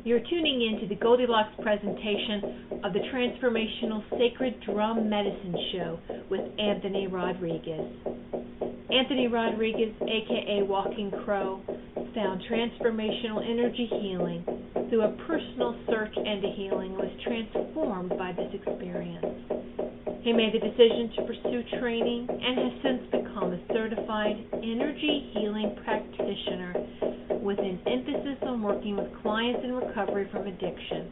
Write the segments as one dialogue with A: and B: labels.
A: You're tuning in to the Goldilocks presentation of the Transformational Sacred Drum Medicine Show with Anthony Rodriguez. Anthony Rodriguez, aka Walking Crow, found transformational energy healing through a personal search into healing, was transformed by this experience. He made the decision to pursue training and has since become a certified energy healing practitioner with an emphasis on working with clients in recovery from addiction.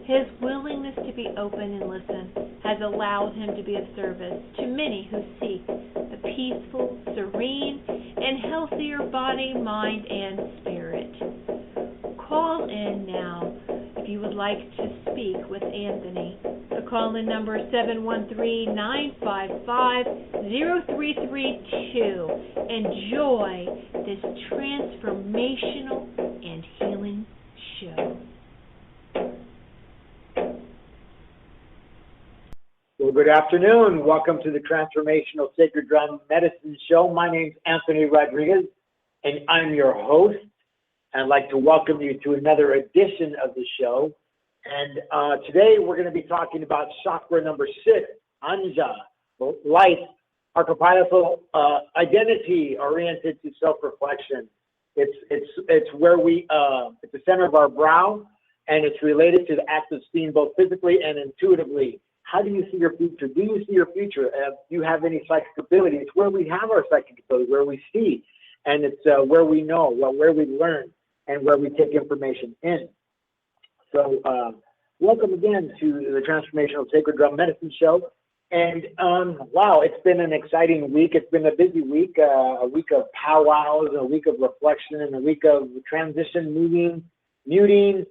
A: His willingness to be open and listen has allowed him to be of service to many who seek a peaceful, serene, and healthier body, mind, and spirit. Call in now if you would like to speak with Anthony. The call-in number is 713-955-0332. Enjoy this transformational and healing show.
B: Well, good afternoon. Welcome to the Transformational Sacred Drum Medicine Show. My name's Anthony Rodriguez, and I'm your host. I'd like to welcome you to another edition of the show. And today we're going to be talking about chakra number 6, Anja, light, archetypal identity oriented to self-reflection. It's where we it's the center of our brow, and it's related to the act of seeing both physically and intuitively. How do you see your future? Do you see your future? Do you have any psychic ability? It's where we have our psychic ability, where we see, and it's where we know, where we learn, and where we take information in. So welcome again to the Transformational Sacred Drum Medicine Show. And wow, it's been an exciting week. It's been a busy week, a week of powwows, a week of reflection, and a week of transition, muting,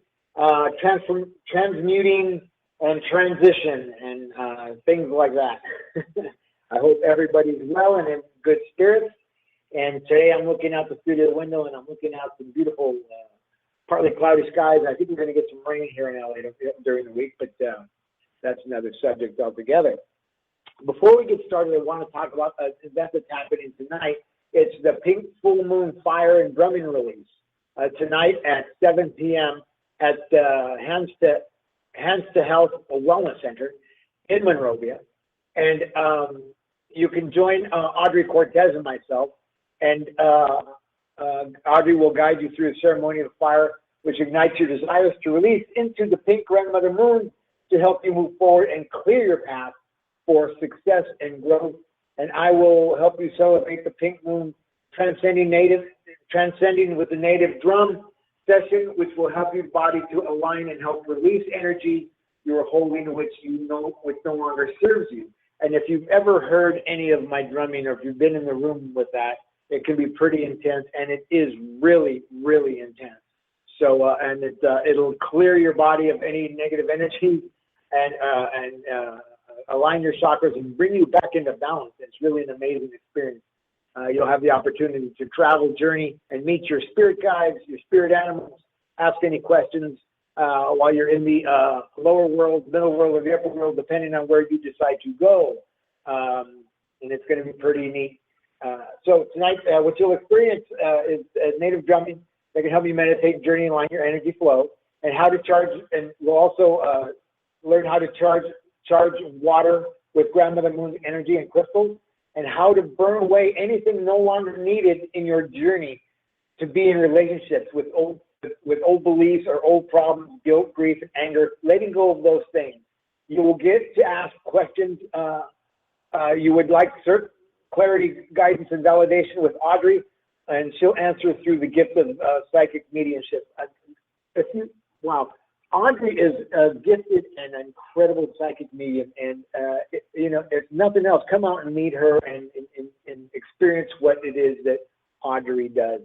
B: transmuting, and transition, and things like that. I hope everybody's well and in good spirits. And today I'm looking out the studio window, and I'm looking out some beautiful, partly cloudy skies. I think we're going to get some rain here in LA during the week, but that's another subject altogether. Before we get started, I want to talk about an event that's happening tonight. It's the Pink Full Moon Fire and Drumming Release tonight at 7 p.m. at Hands to Health Wellness Center in Monrovia. And you can join Audrey Cortez and myself, and Audrey will guide you through the ceremony of fire, which ignites your desires to release into the pink grandmother moon to help you move forward and clear your path for success and growth. And I will help you celebrate the pink moon, transcending with the native drum session, which will help your body to align and help release energy you are holding, which no longer serves you. And if you've ever heard any of my drumming, or if you've been in the room with that, it can be pretty intense, and it is really, really intense. So, and it'll clear your body of any negative energy and align your chakras and bring you back into balance. It's really an amazing experience. You'll have the opportunity to travel, journey, and meet your spirit guides, your spirit animals, ask any questions while you're in the lower world, middle world, or the upper world, depending on where you decide to go. And it's going to be pretty neat. So tonight, what you'll experience is native drumming that can help you meditate, journey, and align your energy flow, and how to charge. And we'll also learn how to charge water with grandmother moon energy and crystals, and how to burn away anything no longer needed in your journey to be in relationships with old beliefs or old problems, guilt, grief, and anger. Letting go of those things. You will get to ask questions you would like certain clarity, guidance, and validation with Audrey, and she'll answer through the gift of psychic mediumship. Wow. Audrey is gifted and an incredible psychic medium, and if nothing else, come out and meet her and experience what it is that Audrey does.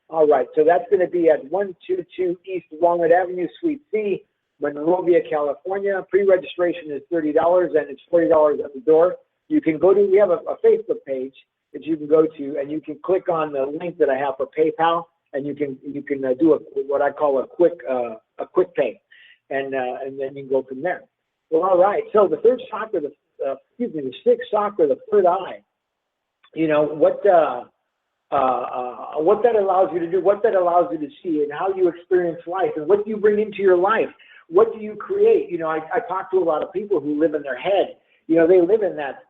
B: All right, so that's going to be at 122 East Walnut Avenue, Suite C, Monrovia, California. Pre-registration is $30, and it's $40 at the door. You can go to, we have a Facebook page that you can go to, and you can click on the link that I have for PayPal, and you can do what I call a quick pay. And then you can go from there. Well, all right. So the third chakra, the sixth chakra, the third eye. You know what? what that allows you to do, what that allows you to see, and how you experience life, and what do you bring into your life? What do you create? I talk to a lot of people who live in their head. They live in that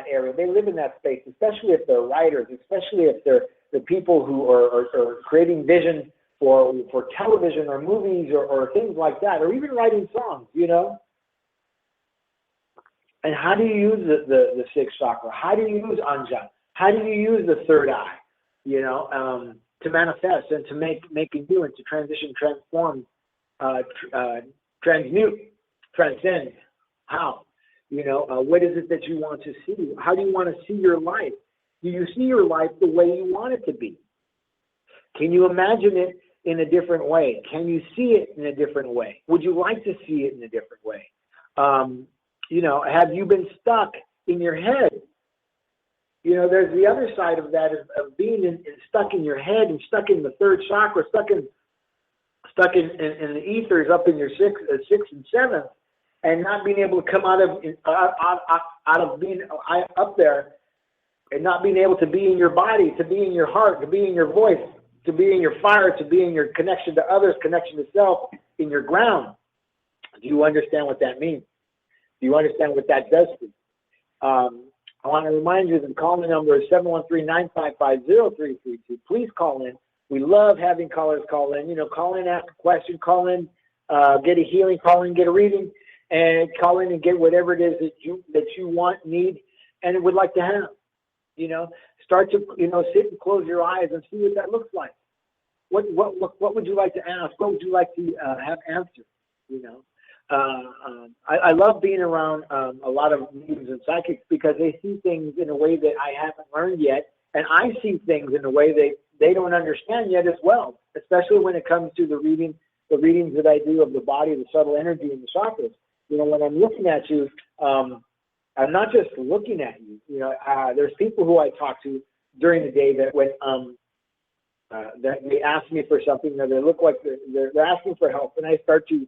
B: area. They live in that space, especially if they're writers, especially if they're the people who are creating vision for television or movies or things like that, or even writing songs, And how do you use the sixth chakra? How do you use Anjan? How do you use the third eye, to manifest and to make a new and to transition, transform, transmute, transcend? How? What is it that you want to see? How do you want to see your life? Do you see your life the way you want it to be? Can you imagine it in a different way? Can you see it in a different way? Would you like to see it in a different way? Have you been stuck in your head? There's the other side of that of being stuck in your head and stuck in the third chakra, stuck in the ethers up in your sixth and seventh, and not being able to come out of being up there, and not being able to be in your body, to be in your heart, to be in your voice, to be in your fire, to be in your connection to others, connection to self, in your ground. Do you understand what that means? Do you understand what that does to you? I want to remind you that the call-in number is 713-955-0332. Please call in. We love having callers call in. Call in, ask a question, call in, get a healing, call in, get a reading, and call in and get whatever it is that you want, need, and would like to have. Start to sit and close your eyes and see what that looks like. What would you like to ask? What would you like to have answered? I love being around a lot of mediums and psychics because they see things in a way that I haven't learned yet, and I see things in a way they don't understand yet as well. Especially when it comes to the readings that I do of the body, the subtle energy, and the chakras. When I'm looking at you, I'm not just looking at you. There's people who I talk to during the day that when that they ask me for something, that they look like they're asking for help, and I start to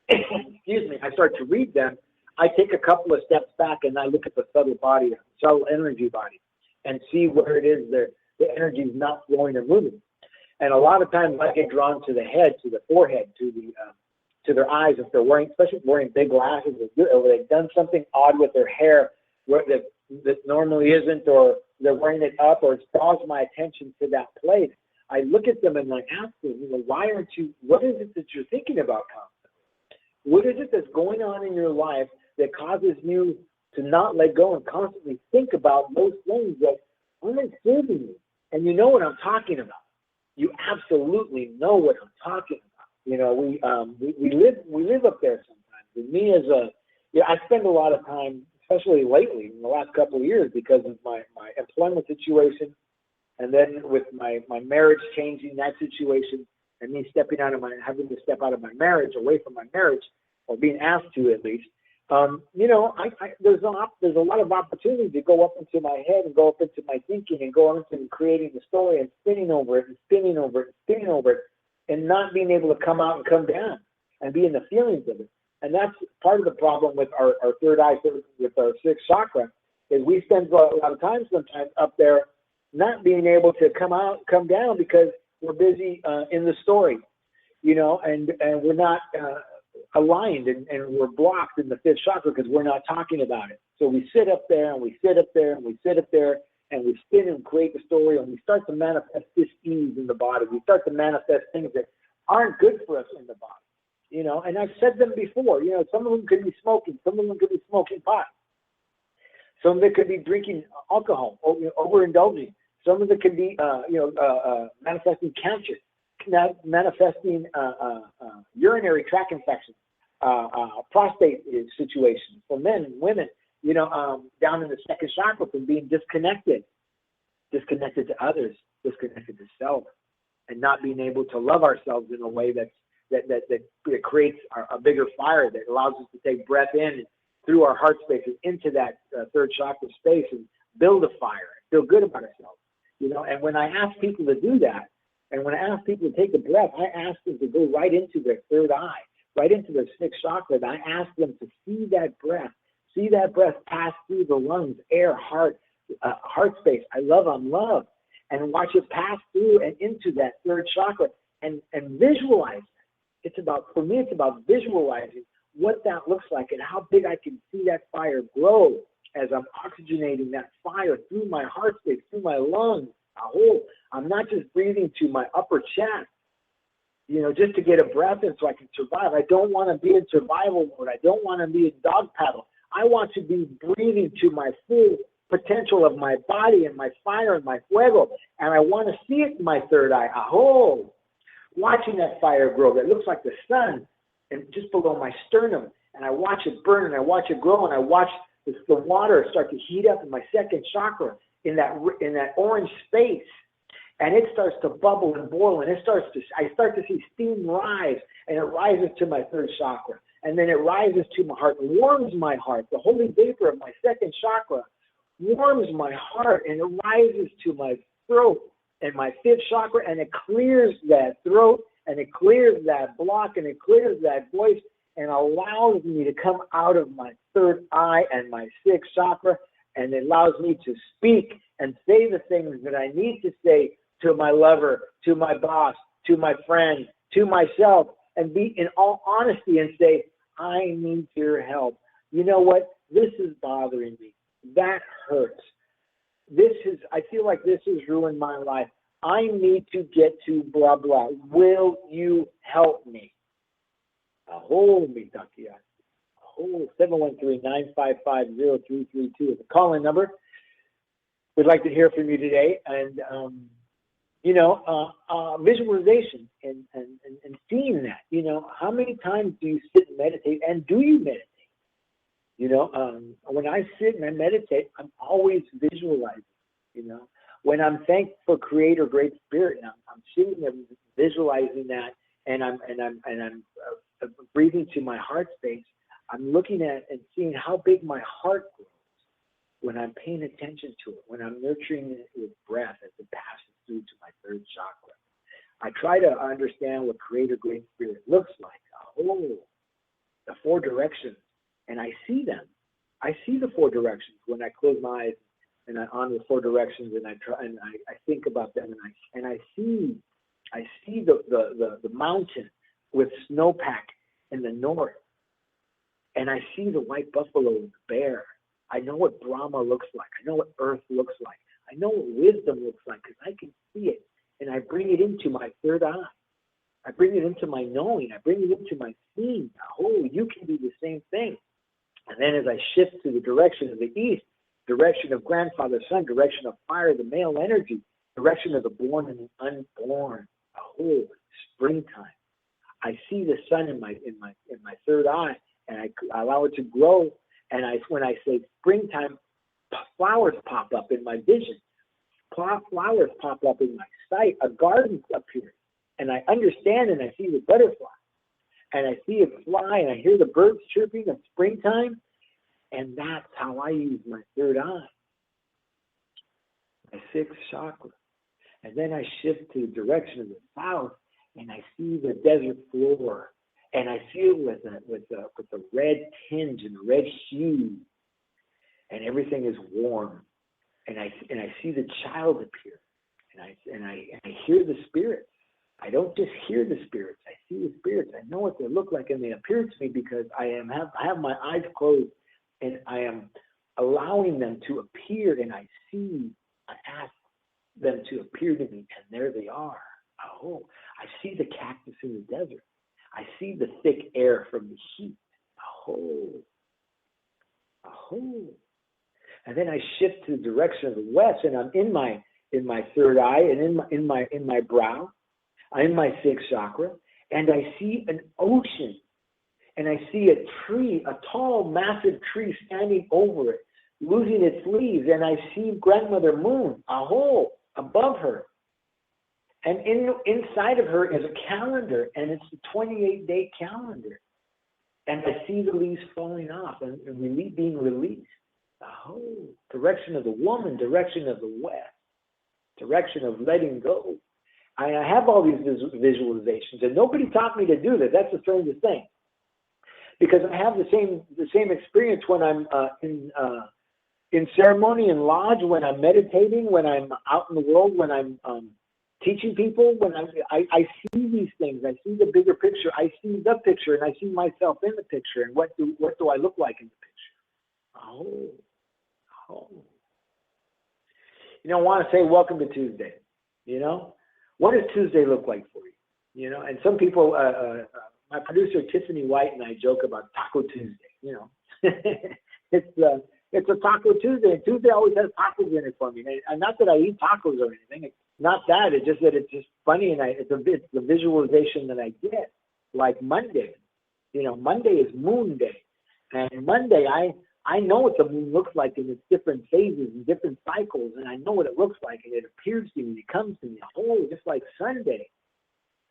B: I start to read them. I take a couple of steps back and I look at the subtle body, subtle energy body, and see where it is the energy is not flowing or moving. And a lot of times I get drawn to the head, to the forehead, to their eyes, if they're wearing, especially wearing big glasses, or they've done something odd with their hair that normally isn't, or they're wearing it up, or it's draws my attention to that place. I look at them and I ask them, what is it that you're thinking about constantly? What is it that's going on in your life that causes you to not let go and constantly think about those things that aren't serving you? And you know what I'm talking about. You absolutely know what I'm talking about. We live up there sometimes. And me I spend a lot of time, especially lately in the last couple of years, because of my employment situation, and then with my marriage changing that situation, and me having to step out of my marriage, away from my marriage, or being asked to at least. There's a lot of opportunity to go up into my head and go up into my thinking and go into creating the story and spinning over it and spinning over it and spinning over it, and not being able to come out and come down and be in the feelings of it. And that's part of the problem with our third eye, with our sixth chakra, is we spend a lot of time sometimes up there not being able to come down because we're busy in the story, and we're not aligned, and we're blocked in the fifth chakra because we're not talking about it. So we sit up there and we sit up there and we sit up there and we spin and create the story, and we start to manifest dis-ease in the body. We start to manifest things that aren't good for us in the body, and I've said them before. Some of them could be smoking, some of them could be smoking pot, some of it could be drinking alcohol, overindulging. Some of it could be, manifesting cancer, manifesting urinary tract infections, prostate situations for men and women, down in the second chakra, from being disconnected to others, disconnected to self, and not being able to love ourselves in a way that creates a bigger fire that allows us to take breath in through our heart spaces into that third chakra space and build a fire, feel good about ourselves. And when I ask people to do that, and when I ask people to take a breath, I ask them to go right into their third eye, right into their sixth chakra. And I ask them to see that breath pass through the lungs, air, heart space. I love. and watch it pass through and into that third chakra and visualize it. For me, it's about visualizing what that looks like and how big I can see that fire grow as I'm oxygenating that fire through my heart space, through my lungs. I'm not just breathing to my upper chest, just to get a breath in so I can survive. I don't want to be in survival mode. I don't want to be in dog paddle. I want to be breathing to my full potential of my body and my fire and my fuego. And I want to see it in my third eye. Watching that fire grow. That looks like the sun and just below my sternum. And I watch it burn and I watch it grow and I watch the water start to heat up in my second chakra in that orange space. And it starts to bubble and boil, and I start to see steam rise, and it rises to my third chakra. And then it rises to my heart, warms my heart. The holy vapor of my second chakra warms my heart, and it rises to my throat and my fifth chakra, and it clears that throat, and it clears that block, and it clears that voice, and allows me to come out of my third eye and my sixth chakra, and it allows me to speak and say the things that I need to say to my lover, to my boss, to my friend, to myself, and be in all honesty and say, I need your help. You know what? This is bothering me. That hurts. I feel like this has ruined my life. I need to get to blah, blah. Will you help me? 713-955-0332 is the call-in number. We'd like to hear from you today. And, visualization and seeing that, how many times do you sit and meditate, and do you meditate? When I sit and I meditate, I'm always visualizing, when I'm thankful for Creator, Great Spirit, and I'm sitting there visualizing that, and I'm breathing to my heart space, I'm looking at and seeing how big my heart grows when I'm paying attention to it, when I'm nurturing it with breath as it passes through to my third chakra. I try to understand what Creator Great Spirit looks like. The four directions, and I see them. I see the four directions when I close my eyes and I honor the four directions, and I think about them, and I see the mountain with snowpack in the north, and I see the white buffalo and the bear. I know what Brahma looks like. I know what Earth looks like. I know what wisdom looks like because I can see it, and I bring it into my third eye. I bring it into my knowing. I bring it into my seeing. You can do the same thing. And then as I shift to the direction of the east, direction of grandfather, son, direction of fire, the male energy, direction of the born and the unborn. Springtime. I see the sun in my third eye, and I allow it to grow. And when I say springtime, flowers pop up in my vision. Flowers pop up in my sight. A garden appears, and I understand, and I see the butterfly, and I see it fly, and I hear the birds chirping of springtime, and that's how I use my third eye, my sixth chakra. And then I shift to the direction of the south, and I see the desert floor, and I see it with the red tinge and the red hue, and everything is warm, and I see the child appear, and I hear the spirits. I don't just hear the spirits. I see the spirits. I know what they look like, and they appear to me because I have my eyes closed, and I am allowing them to appear, and I ask them to appear to me, and there they are. I see the cactus in the desert. I see the thick air from the heat. And then I shift to the direction of the west, and I'm in my third eye, and in my brow. I'm in my sixth chakra, and I see an ocean, and I see a tree, a tall, massive tree standing over it, losing its leaves, and I see Grandmother Moon, above her. And inside of her is a calendar, and it's a 28-day calendar. And I see the leaves falling off and being released. Direction of the woman, direction of the west, direction of letting go. I have all these visualizations, and nobody taught me to do this. That's the strangest thing, because I have the same experience when I'm in in ceremony and lodge, when I'm meditating, when I'm out in the world, when I'm teaching people, when I see these things, I see the bigger picture, I see the picture, and I see myself in the picture, and what do I look like in the picture? Oh. You know, I want to say welcome to Tuesday. You know, what does Tuesday look like for you? You know, and some people, my producer Tiffany White and I joke about Taco Tuesday. You know, it's a Taco Tuesday, and Tuesday always has tacos in it for me. And not that I eat tacos or anything. It's not that. It's just that it's just funny, and it's the visualization that I get. Like Monday, you know, Monday is Moon Day, and Monday I know what the moon looks like in its different phases and different cycles, and I know what it looks like, and it appears to me, it comes to me. Oh, just like Sunday.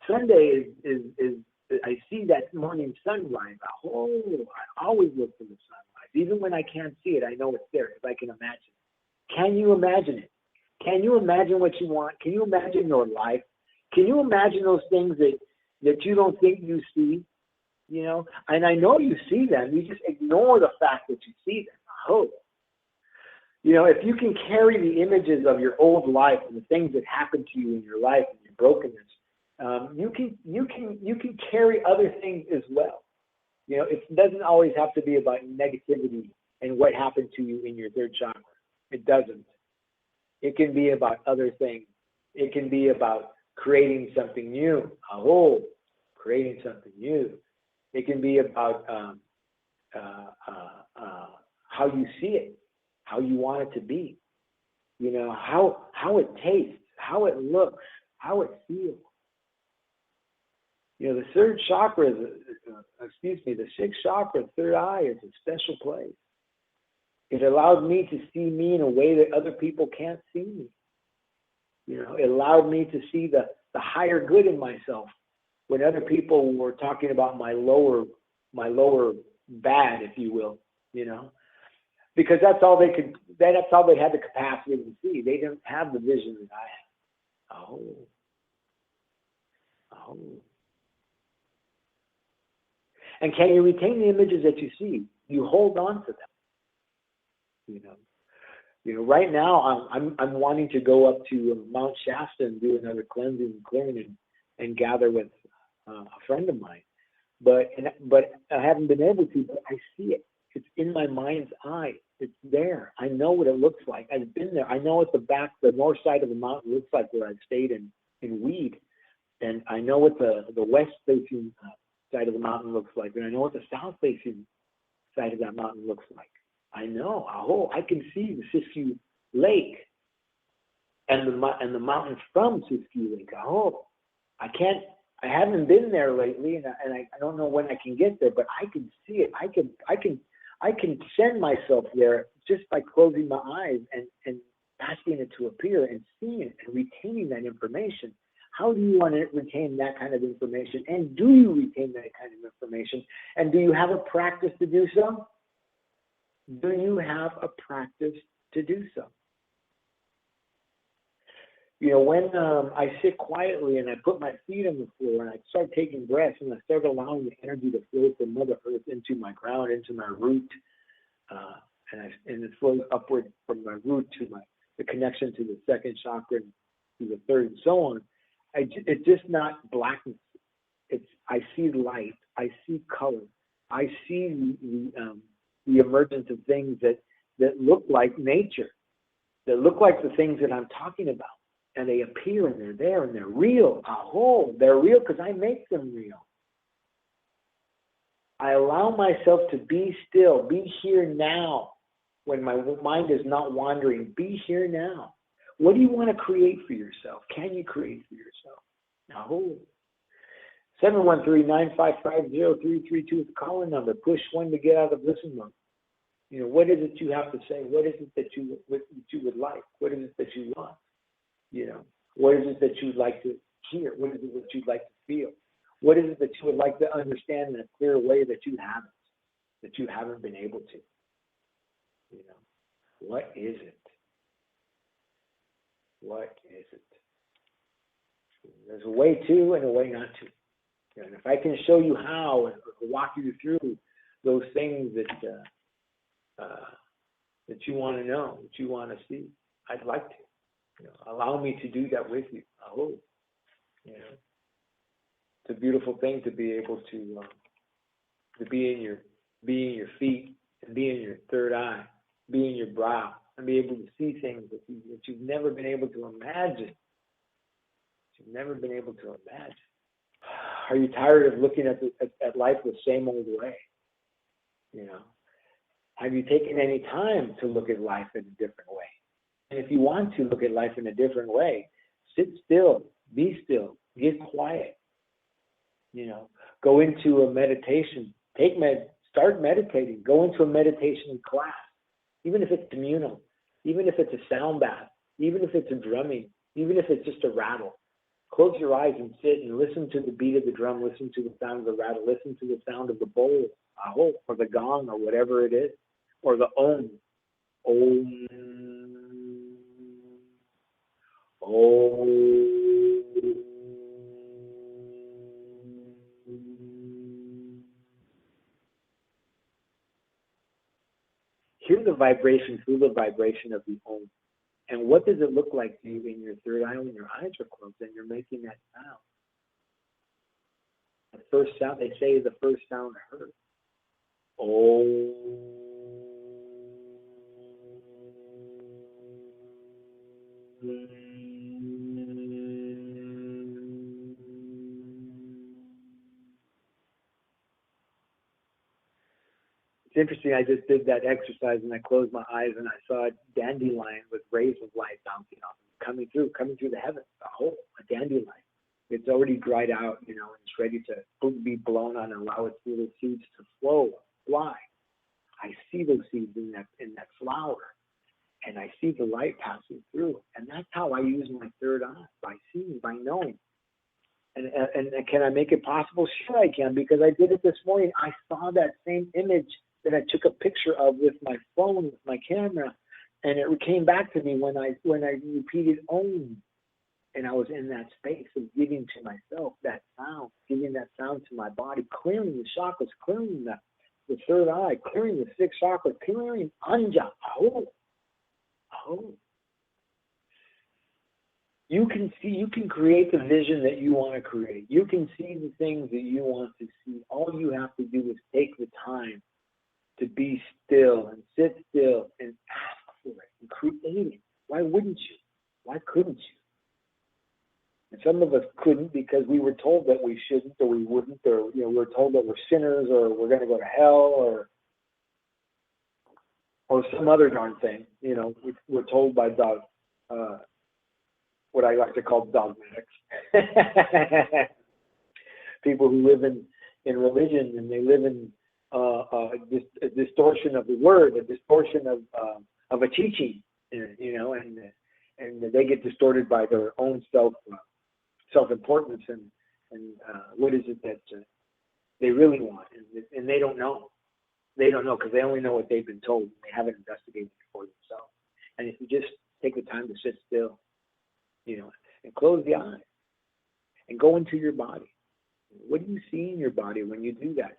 B: Sunday is I see that morning sunrise. Oh, I always look for the sunrise. Even when I can't see it, I know it's there if I can imagine it. Can you imagine it? Can you imagine what you want? Can you imagine your life? Can you imagine those things that you don't think you see? You know, and I know you see them. You just ignore the fact that you see them. Oh, you know, if you can carry the images of your old life and the things that happened to you in your life and your brokenness, you can carry other things as well. You know, it doesn't always have to be about negativity and what happened to you in your third chakra. It doesn't. It can be about other things. It can be about creating something new. Oh, creating something new. It can be about how you see it, how you want it to be, you know, how it tastes, how it looks, how it feels. You know, the third chakra, the sixth chakra, third eye is a special place. It allowed me to see me in a way that other people can't see me. You know, it allowed me to see the higher good in myself when other people were talking about my lower bad, if you will, you know, because that's all they had the capacity to see. They didn't have the vision that I have. Oh. And can you retain the images that you see? You hold on to them. You know, right now I'm wanting to go up to Mount Shasta and do another cleansing and clearing and gather with a friend of mine, but I haven't been able to. But I see it. It's in my mind's eye. It's there. I know what it looks like. I've been there. I know what the north side of the mountain looks like where I've stayed in Weed, and I know what the west facing side of the mountain looks like, and I know what the south facing side of that mountain looks like. I know. Oh, I can see the Siskiyou Lake and the mountains from Siskiyou Lake. Oh, I haven't been there lately, and I don't know when I can get there, but I can see it. I can send myself there just by closing my eyes and asking it to appear and seeing it and retaining that information. How do you want to retain that kind of information? And do you retain that kind of information? And do you have a practice to do so? Do you have a practice to do so? You know, when I sit quietly and I put my feet on the floor and I start taking breaths and I start allowing the energy to flow from Mother Earth into my ground, into my root, and it flows upward from my root to the connection to the second chakra, to the third, and so on. It's just not blackness. I see light. I see color. I see the emergence of things that look like nature, that look like the things that I'm talking about. And they appear and they're there and they're real. Oh, they're real because I make them real. I allow myself to be still, be here now when my mind is not wandering. Be here now. What do you want to create for yourself? Can you create for yourself? Oh. 713-955-0332 is the calling number. Push 1 to get out of listen mode. You know, what is it you have to say? What is it that you would like? What is it that you want? You know, what is it that you'd like to hear? What is it that you'd like to feel? What is it that you would like to understand in a clear way that you haven't been able to? You know, what is it? What is it? There's a way to and a way not to. And if I can show you how and walk you through those things that that you want to know, that you want to see. I'd like to. Allow me to do that with you. I hope. It's a beautiful thing to be able to be in your feet, and be in your third eye, be in your brow, and be able to see things that you've never been able to imagine. Are you tired of looking at life the same old way? Have you taken any time to look at life in a different way? And if you want to look at life in a different way, sit still, be still, get quiet. Go into a meditation. Start meditating. Go into a meditation class, even if it's communal, even if it's a sound bath, even if it's a drumming, even if it's just a rattle. Close your eyes and sit and listen to the beat of the drum, listen to the sound of the rattle, listen to the sound of the bowl, or the gong, or whatever it is, or the om. Om. Om. Hear the vibration, feel the vibration of the om. And what does it look like to you in your third eye when your eyes are closed and you're making that sound? The first sound, they say, is the first sound heard. Oh. It's interesting, I just did that exercise and I closed my eyes and I saw a dandelion with rays of light bouncing off, coming through the heavens. A dandelion. It's already dried out, and it's ready to be blown on and allow its little seeds to fly. I see those seeds in that flower, and I see the light passing through. And that's how I use my third eye, by seeing, by knowing. And can I make it possible? Sure I can, because I did it this morning. I saw that same image that I took a picture of with my phone, with my camera, and it came back to me when I repeated Om, and I was in that space of giving to myself that sound, giving that sound to my body, clearing the chakras, clearing the third eye, clearing the sixth chakra, clearing Anja. You can create the vision that you want to create. You can see the things that you want to see. All you have to do is take the time to be still and sit still and ask for it and create it. Why wouldn't you? Why couldn't you? And some of us couldn't because we were told that we shouldn't, or we wouldn't, or we were told that we're sinners, or we're going to go to hell, or some other darn thing. We're told by what I like to call dogmatics. People who live in religion, and they live in a distortion of the word, a distortion of a teaching, and they get distorted by their own self-importance and what is it that they really want, and they don't know. They don't know because they only know what they've been told. They haven't investigated it for themselves. And if you just take the time to sit still, and close the eyes and go into your body. What do you see in your body when you do that?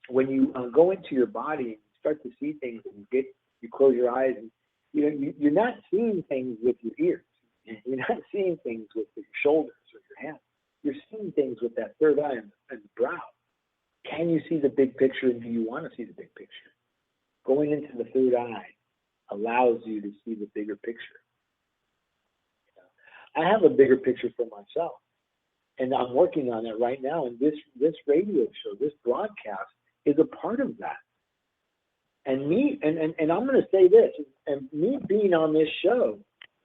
B: When you go into your body and you start to see things, and you close your eyes, and you're not seeing things with your ears. You're not seeing things with your shoulders or your hands. You're seeing things with that third eye and the brow. Can you see the big picture, and do you want to see the big picture? Going into the third eye allows you to see the bigger picture. I have a bigger picture for myself, and I'm working on it right now. And this radio show, this broadcast, is a part of that. And I'm going to say this: and me being on this show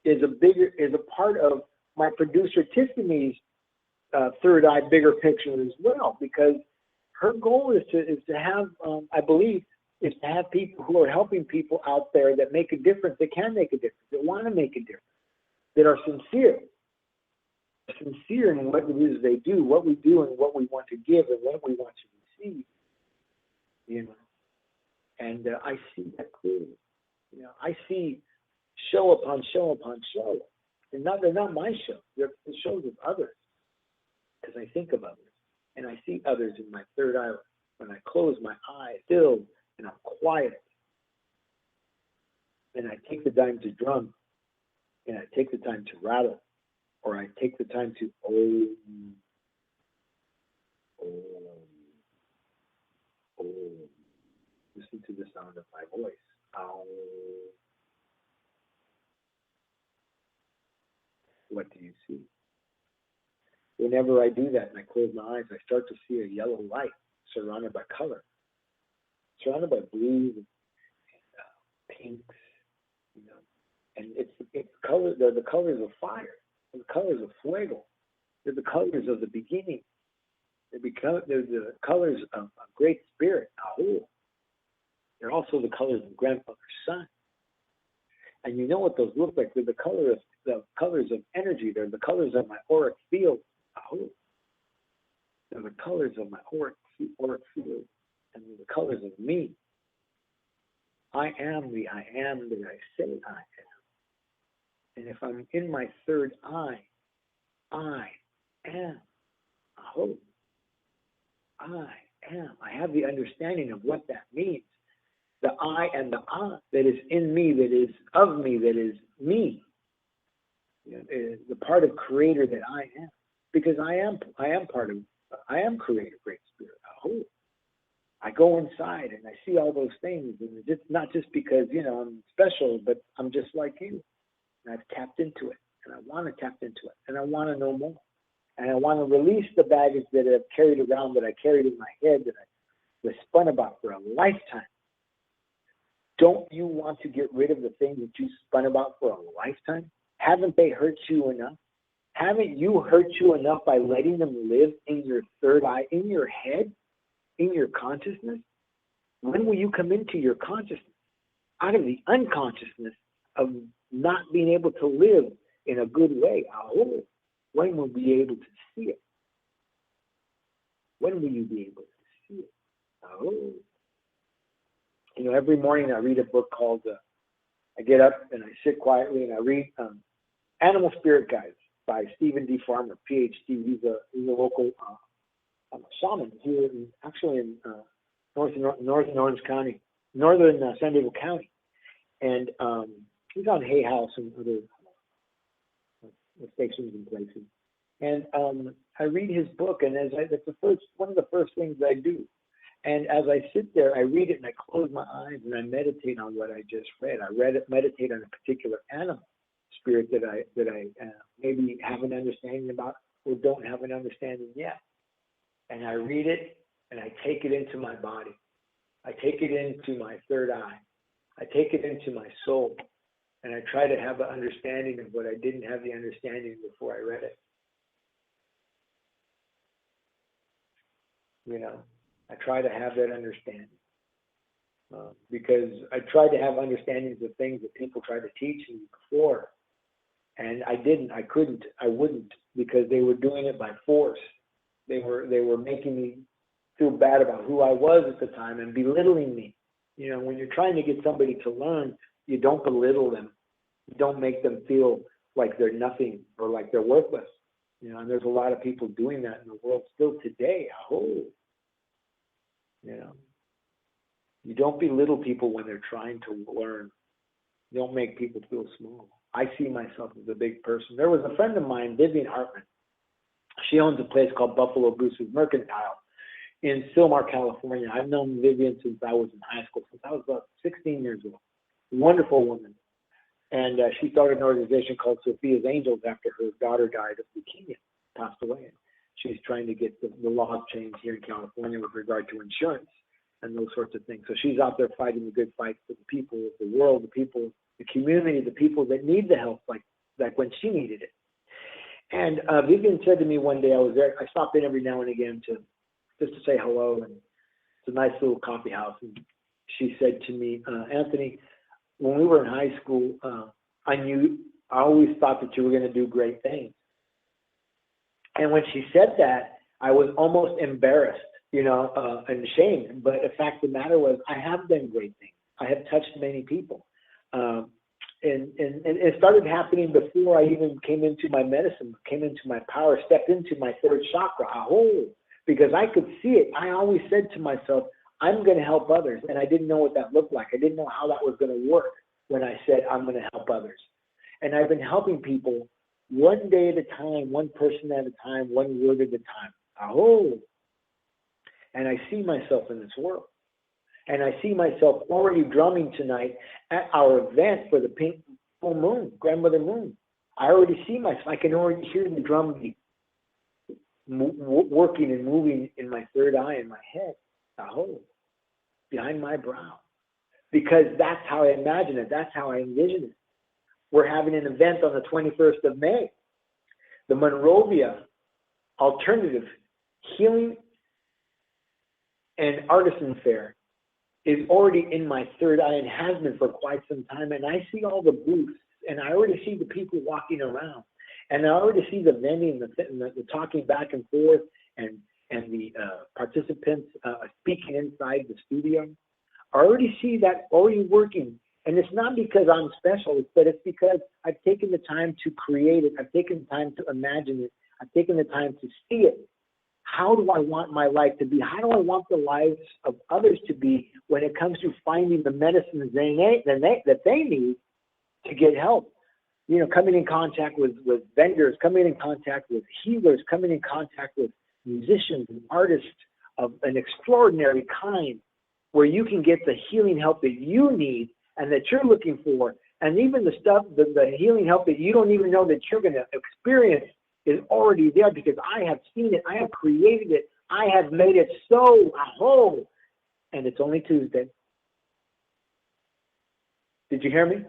B: is a part of my producer Tiffany's third eye bigger picture as well, because her goal is to have, I believe, is to have people who are helping people out there that make a difference, that can make a difference, that want to make a difference, that are sincere in what it is they do, what we do, and what we want to give, and what we want to receive. And I see that clearly. I see show upon show upon show, and they're not my show. They're the shows of others, because I think of others, and I see others in my third eye when I close my eyes, still, and I'm quiet. and I take the time to drum, and I take the time to rattle, or I take the time to listen to the sound of my voice. What do you see? Whenever I do that and I close my eyes, I start to see a yellow light surrounded by color, surrounded by blues and pinks, you know. And it's colors. They're the colors of fire. They're the colors of fuego. They're the colors of the beginning. They're the colors of a great spirit, Ahu. They're also the colors of grandfather's sun. And you know what those look like? They're the colors of energy. They're the colors of my auric field, Ahu. They're the colors of my auric field, and they're the colors of me. I am the I am that I say I am. And if I'm in my third eye, I am. Aho. I am. I have the understanding of what that means. The I and the I that is in me, that is of me, that is me. You know, the part of creator that I am. Because I am creator, great spirit. Aho. I go inside and I see all those things, and it's not just because, you know, I'm special, but I'm just like you. And I've tapped into it, and I want to tap into it, and I want to know more. And I want to release the baggage that I've carried around, that I carried in my head, that I was spun about for a lifetime. Don't you want to get rid of the things that you spun about for a lifetime? Haven't they hurt you enough? Haven't you hurt you enough by letting them live in your third eye, in your head, in your consciousness? When will you come into your consciousness? Out of the unconsciousness of not being able to live in a good way. Oh, when will we be able to see it? When will you be able to see it? Oh. You know, every morning I read a book called, I get up and I sit quietly and I read Animal Spirit Guides by Stephen D. Farmer, PhD. He's a local shaman here, actually in northern Orange County, northern San Diego County. And he's on Hay House and other stations and places. And I read his book, and it's one of the first things I do. And as I sit there, I read it and I close my eyes and I meditate on what I just read. Meditate on a particular animal spirit that I maybe have an understanding about or don't have an understanding yet. And I read it and I take it into my body. I take it into my third eye. I take it into my soul. And I try to have an understanding of what I didn't have the understanding before I read it. You know, I try to have that understanding. Because I tried to have understandings of things that people tried to teach me before. And I didn't, I couldn't, I wouldn't, because they were doing it by force. They were making me feel bad about who I was at the time and belittling me. You know, when you're trying to get somebody to learn, you don't belittle them. You don't make them feel like they're nothing or like they're worthless. You know, and there's a lot of people doing that in the world still today. Oh, you know, you don't belittle people when they're trying to learn. You don't make people feel small. I see myself as a big person. There was a friend of mine, Vivian Hartman. She owns a place called Buffalo Gooses Mercantile in Sylmar, California. I've known Vivian since I was in high school, since I was about 16 years old. Wonderful woman. And she started an organization called Sophia's Angels after her daughter died of leukemia, passed away. She's trying to get the laws changed here in California with regard to insurance and those sorts of things. So she's out there fighting the good fight for the people of the world, the people, the community, the people that need the help, like when she needed it. And Vivian said to me one day, I was there, I stopped in every now and again just to say hello, and it's a nice little coffee house. And she said to me, Anthony, when we were in high school, I always thought that you were going to do great things. And when she said that, I was almost embarrassed, you know, and ashamed. But the fact of the matter was, I have done great things. I have touched many people. And it started happening before I even came into my medicine, came into my power, stepped into my third chakra, because I could see it. I always said to myself, I'm going to help others. And I didn't know what that looked like. I didn't know how that was going to work. when I said I'm going to help others. And I've been helping people one day at a time, one person at a time, one word at a time. Oh, and I see myself in this world. And I see myself already drumming tonight at our event for the pink full moon, grandmother moon. I already see myself. I can already hear the drum beat working and moving in my third eye in my head. Oh, behind my brow. Because that's how I imagine it. That's how I envision it. We're having an event on the 21st of May. The Monrovia Alternative Healing and Artisan Fair is already in my third eye and has been for quite some time. And I see all the booths, and I already see the people walking around. And I already see the vending, the talking back and forth, and the participants speaking inside the studio. I already see that already working. And it's not because I'm special, but it's because I've taken the time to create it. I've taken the time to imagine it. I've taken the time to see it. How do I want my life to be? How do I want the lives of others to be when it comes to finding the medicines that they need to get help? You know, coming in contact with vendors, coming in contact with healers, coming in contact with musicians and artists of an extraordinary kind, where you can get the healing help that you need and that you're looking for. And even the stuff, the healing help that you don't even know that you're going to experience is already there, because I have seen it. I have created it. I have made it so whole. And it's only Tuesday. Did you hear me?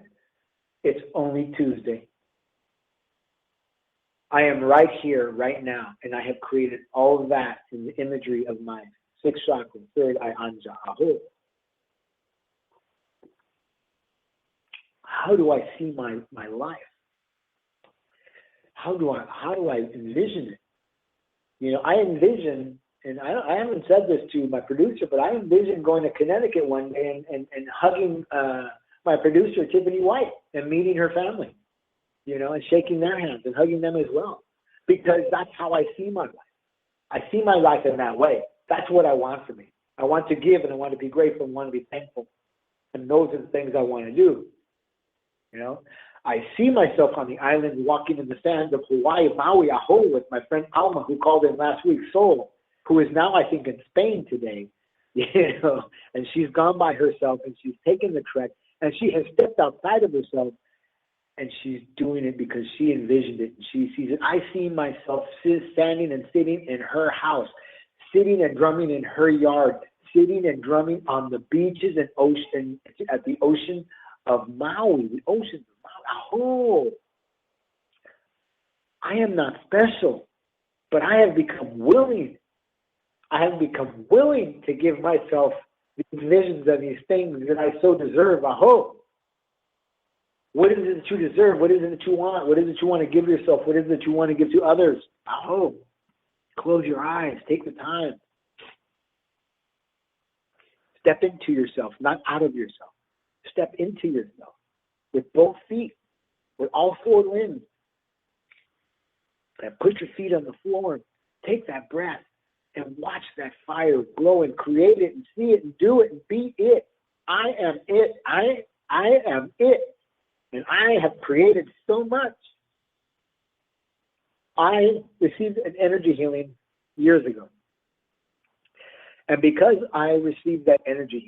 B: It's only Tuesday. I am right here, right now, and I have created all of that in the imagery of my sixth chakra, third eye, anja, aho. How do I see my life? How do I envision it? You know, I envision, and I haven't said this to my producer, but I envision going to Connecticut one day and hugging my producer, Tiffany White, and meeting her family, you know, and shaking their hands and hugging them as well. Because that's how I see my life. I see my life in that way. That's what I want for me. I want to give, and I want to be grateful, and want to be thankful. And those are the things I want to do. You know, I see myself on the island walking in the sands of Hawaii, Maui, Aho, with my friend Alma, who called in last week, Sol, who is now, I think, in Spain today. You know, and she's gone by herself, and she's taken the trek, and she has stepped outside of herself, and she's doing it because she envisioned it, and she sees it. I see myself standing and sitting in her house, sitting and drumming in her yard, sitting and drumming on the beaches and ocean, at the ocean of Maui, the ocean of Maui. Oh, I am not special, but I have become willing. I have become willing to give myself these visions of these things that I so deserve. Aho. What is it that you deserve? What is it that you want? What is it you want to give yourself? What is it that you want to give to others? Aho. Close your eyes. Take the time. Step into yourself, not out of yourself. Step into yourself with both feet, with all four limbs. And put your feet on the floor. Take that breath and watch that fire glow and create it and see it and do it and be it. I am it. I am it. And I have created so much. I received an energy healing years ago. And because I received that energy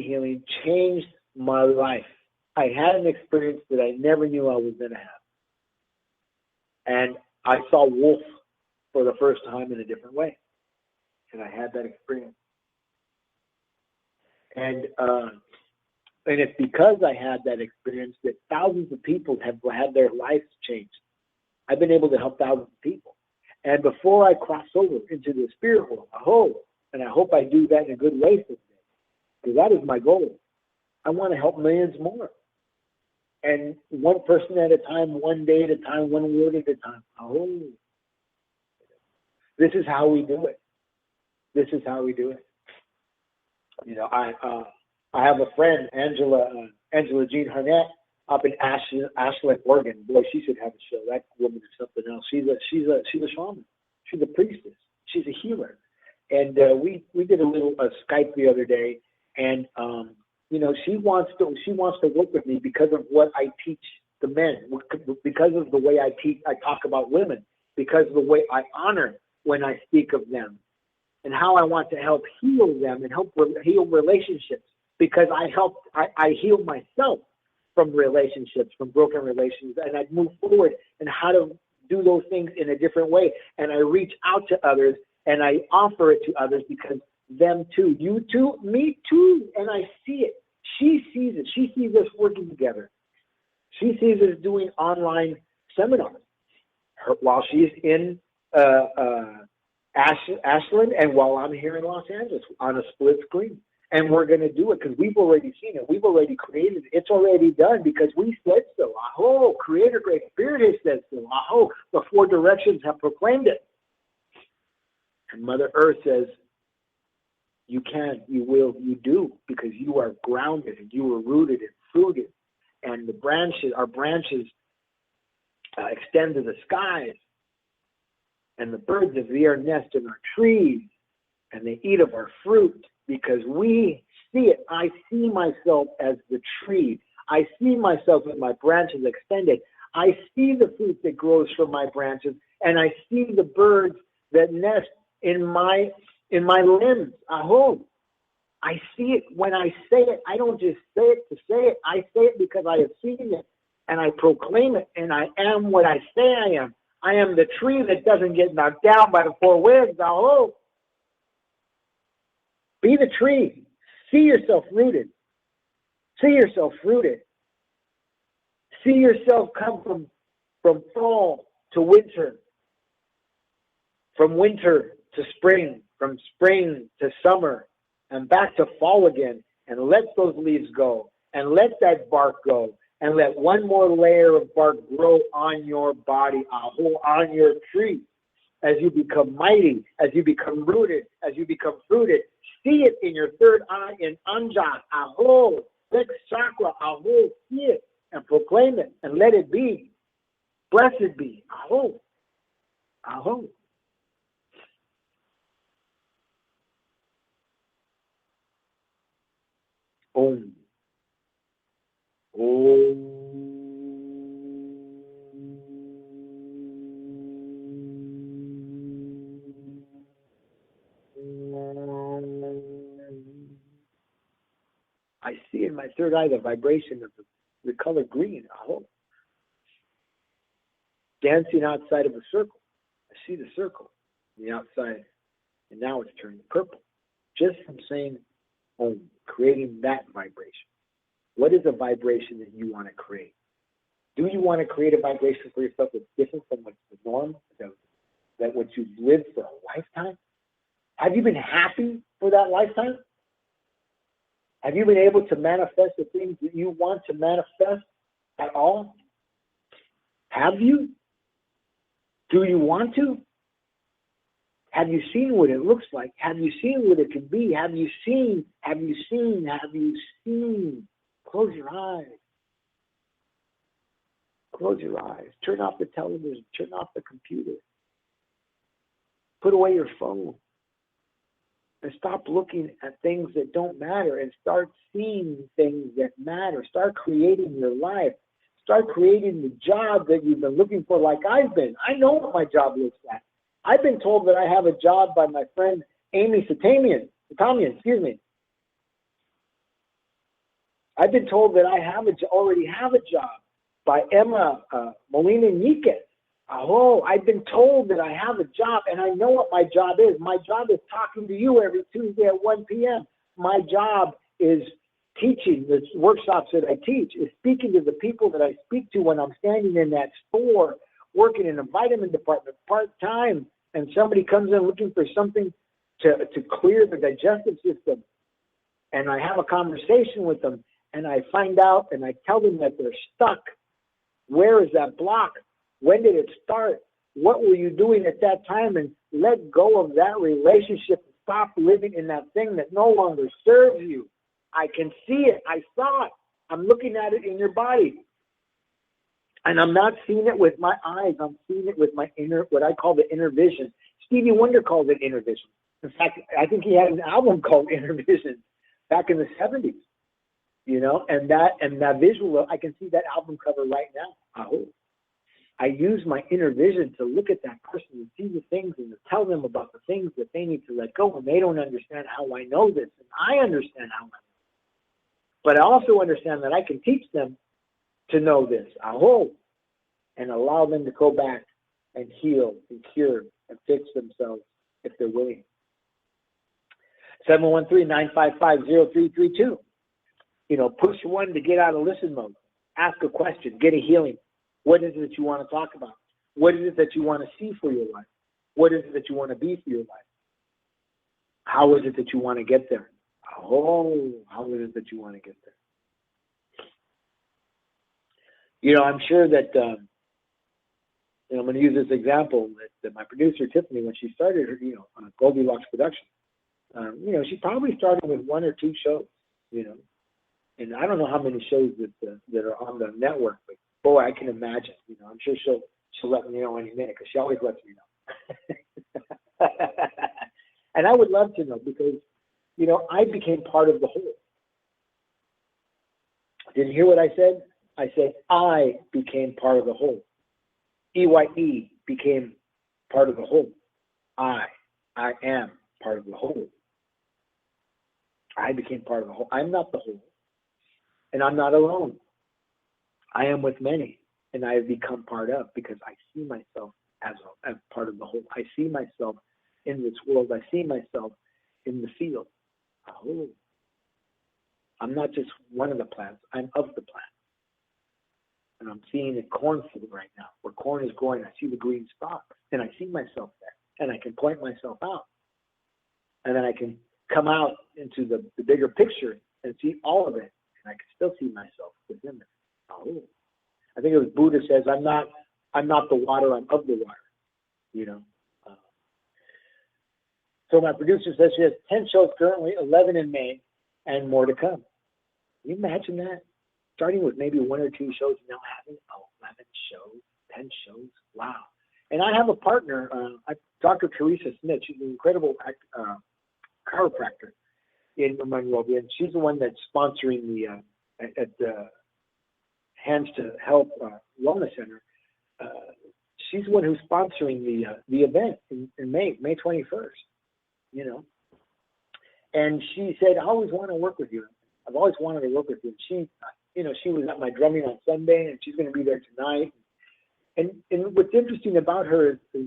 B: healing changed my life. I had an experience that I never knew I was going to have. And I saw wolf for the first time in a different way. And I had that experience. And it's because I had that experience that thousands of people have had their lives changed. I've been able to help thousands of people. And before I cross over into the spirit world, and I hope I do that in a good way someday, because that is my goal. I want to help millions more. And one person at a time, one day at a time, one word at a time. This is how we do it. This is how we do it. You know, I have a friend, Angela Jean Harnett, up in Ashland, Oregon. Boy, she should have a show. That woman is something else. She's a shaman. She's a priestess. She's a healer. And we did a little Skype the other day, and she wants to work with me because of what I teach the men, because of the way I talk about women, because of the way I honor when I speak of them, and how I want to help heal them and help heal relationships, because I heal myself from relationships, from broken relationships, and I move forward and how to do those things in a different way, and I reach out to others and I offer it to others, because them too, you too, me too, and I see it. She sees it. She sees us working together. She sees us doing online seminars while she's in Ashland, and while I'm here in Los Angeles on a split screen. And we're going to do it because we've already seen it. We've already created it. It's already done because we said so. Aho, Creator Great Spirit has said so. Aho, the four directions have proclaimed it. And Mother Earth says, you can, you will, you do, because you are grounded and you are rooted and fruited. And our branches extend to the skies. And the birds of the air nest in our trees. And they eat of our fruit because we see it. I see myself as the tree. I see myself with my branches extended. I see the fruit that grows from my branches. And I see the birds that nest in my limbs. Aho. I see it when I say it. I don't just say it to say it. I say it because I have seen it, and I proclaim it, and I am what I say I am. I am the tree that doesn't get knocked down by the four winds. Aho. Be the tree. See yourself rooted. See yourself rooted. See yourself come from fall to winter, from winter to spring, from spring to summer, and back to fall again, and let those leaves go, and let that bark go, and let one more layer of bark grow on your body, on your tree, as you become mighty, as you become rooted, as you become fruited. See it in your third eye in Anjas, aho, sixth chakra, aho, see it, and proclaim it, and let it be. Blessed be, aho, aho. Om. Om. I see in my third eye the vibration of the color green. Aho. Dancing outside of a circle. I see the circle on the outside, and now it's turning purple. Just from saying Om, creating that vibration. What is a vibration that you want to create? Do you want to create a vibration for yourself that's different from what's the norm, that what you've lived for a lifetime? Have you been happy for that lifetime? Have you been able to manifest the things that you want to manifest at all? Have you? Do you want to? Have you seen what it looks like? Have you seen what it can be? Have you seen? Have you seen? Have you seen? Close your eyes. Close your eyes. Turn off the television. Turn off the computer. Put away your phone. And stop looking at things that don't matter and start seeing things that matter. Start creating your life. Start creating the job that you've been looking for, like I've been. I know what my job looks like. I've been told that I have a job by my friend Amy Satamian, excuse me. I've been told that I already have a job by Emma Molina Niquez. Oh, I've been told that I have a job, and I know what my job is. My job is talking to you every Tuesday at 1 p.m. My job is teaching the workshops that I teach, is speaking to the people that I speak to when I'm standing in that store, working in a vitamin department part-time, and somebody comes in looking for something to clear the digestive system. And I have a conversation with them, and I find out, and I tell them that they're stuck. Where is that block? When did it start? What were you doing at that time? And let go of that relationship. Stop living in that thing that no longer serves you. I can see it. I saw it. I'm looking at it in your body. And I'm not seeing it with my eyes. I'm seeing it with my inner, what I call the inner vision. Stevie Wonder calls it inner vision. In fact, I think he had an album called Inner Vision back in the 70s. you know, and that visual, I can see that album cover right now. I use my inner vision to look at that person and see the things and to tell them about the things that they need to let go, and they don't understand how I know this, and I understand how I know. But I also understand that I can teach them to know this, and allow them to go back and heal and cure and fix themselves if they're willing. 713-955-0332. You know, push one to get out of listen mode. Ask a question. Get a healing. What is it that you want to talk about? What is it that you want to see for your life? What is it that you want to be for your life? How is it that you want to get there? How is it that you want to get there? You know, I'm sure that, I'm going to use this example that my producer, Tiffany, when she started her, on Goldilocks production, she probably started with 1 or 2 shows, and I don't know how many shows that are on the network, but boy, I can imagine, I'm sure she'll let me know any minute, because she always lets me know. And I would love to know, because, I became part of the whole. Didn't hear what I said? I said, I became part of the whole. EYE became part of the whole. I am part of the whole. I became part of the whole. I'm not the whole. And I'm not alone. I am with many. And I have become part of, because I see myself as part of the whole. I see myself in this world. I see myself in the field. I'm not just one of the plants. I'm of the plant. And I'm seeing a cornfield right now, where corn is growing. I see the green stalks, and I see myself there, and I can point myself out. And then I can come out into the bigger picture and see all of it, and I can still see myself within it. I think it was Buddha says, I'm not the water, I'm of the water, So my producer says she has 10 shows currently, 11 in May, and more to come. Can you imagine that? Starting with maybe 1 or 2 shows, now having 11 shows, 10 shows. Wow. And I have a partner, Dr. Teresa Smith. She's an incredible chiropractor in Monrovia, and she's the one that's sponsoring at the Hands to Help Wellness Center. She's the one who's sponsoring the event in May 21st, And she said, I always want to work with you. I've always wanted to work with you. And she was at my drumming on Sunday, and she's going to be there tonight. And what's interesting about her is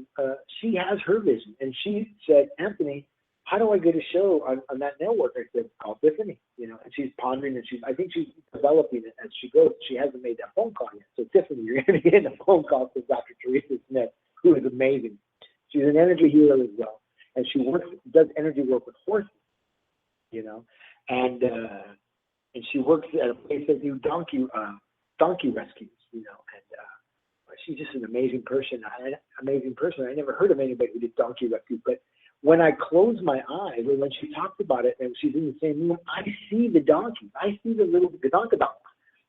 B: she has her vision. And she said, Anthony, how do I get a show on that network? I said, call Tiffany, and she's pondering, and I think she's developing it as she goes. She hasn't made that phone call yet. So Tiffany, you're going to be getting a phone call from Dr. Teresa Smith, who is amazing. She's an energy healer as well. And she does energy work with horses, and she works at a place that do donkey rescues, and she's just an amazing person. I never heard of anybody who did donkey rescues, but when I close my eyes, or when she talked about it, and she's in the same room, I see the donkeys. I see the donka,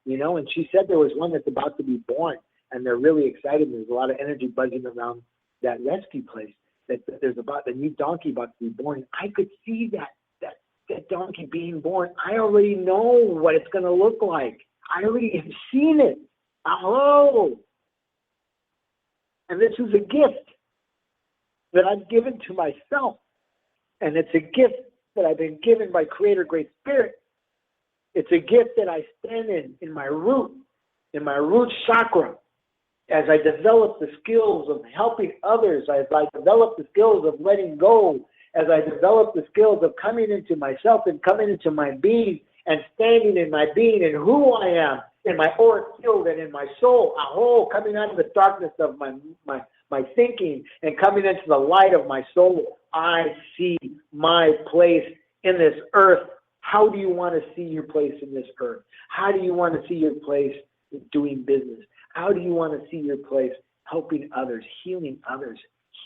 B: and she said there was one that's about to be born, and they're really excited. There's a lot of energy buzzing around that rescue place, that there's about the new donkey about to be born. I could see that donkey being born. I already know what it's going to look like. I already have seen it. And this is a gift that I've given to myself. And it's a gift that I've been given by Creator Great Spirit. It's a gift that I stand in my root chakra, as I develop the skills of helping others, as I develop the skills of letting go, as I develop the skills of coming into myself and coming into my being and standing in my being and who I am, in my auric field and in my soul, coming out of the darkness of my thinking and coming into the light of my soul. I see my place in this earth. How do you want to see your place in this earth? How do you want to see your place doing business? How do you want to see your place helping others, healing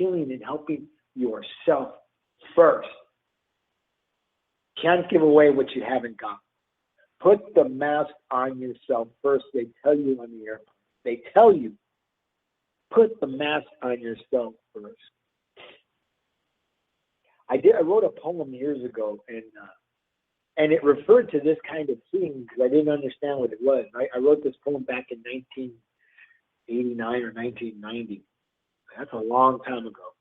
B: and helping yourself first? Can't give away what you haven't got. Put the mask on yourself first. They tell you on the airplane. They tell you, put the mask on yourself first. I wrote a poem years ago, And it referred to this kind of seeing because I didn't understand what it was. I wrote this poem back in 1989 or 1990. That's a long time ago.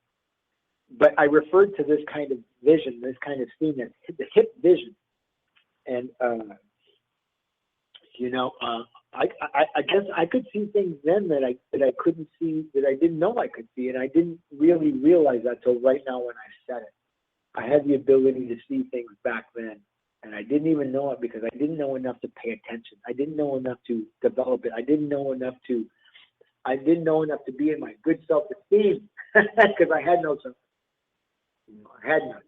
B: But I referred to this kind of vision, this kind of seeing, as the hip vision. And, I guess I could see things then that I couldn't see, that I didn't know I could see. And I didn't really realize that till right now when I said it. I had the ability to see things back then. And I didn't even know it because I didn't know enough to pay attention. I didn't know enough to develop it. I didn't know enough to be in my good self-esteem because I had no self. I had none.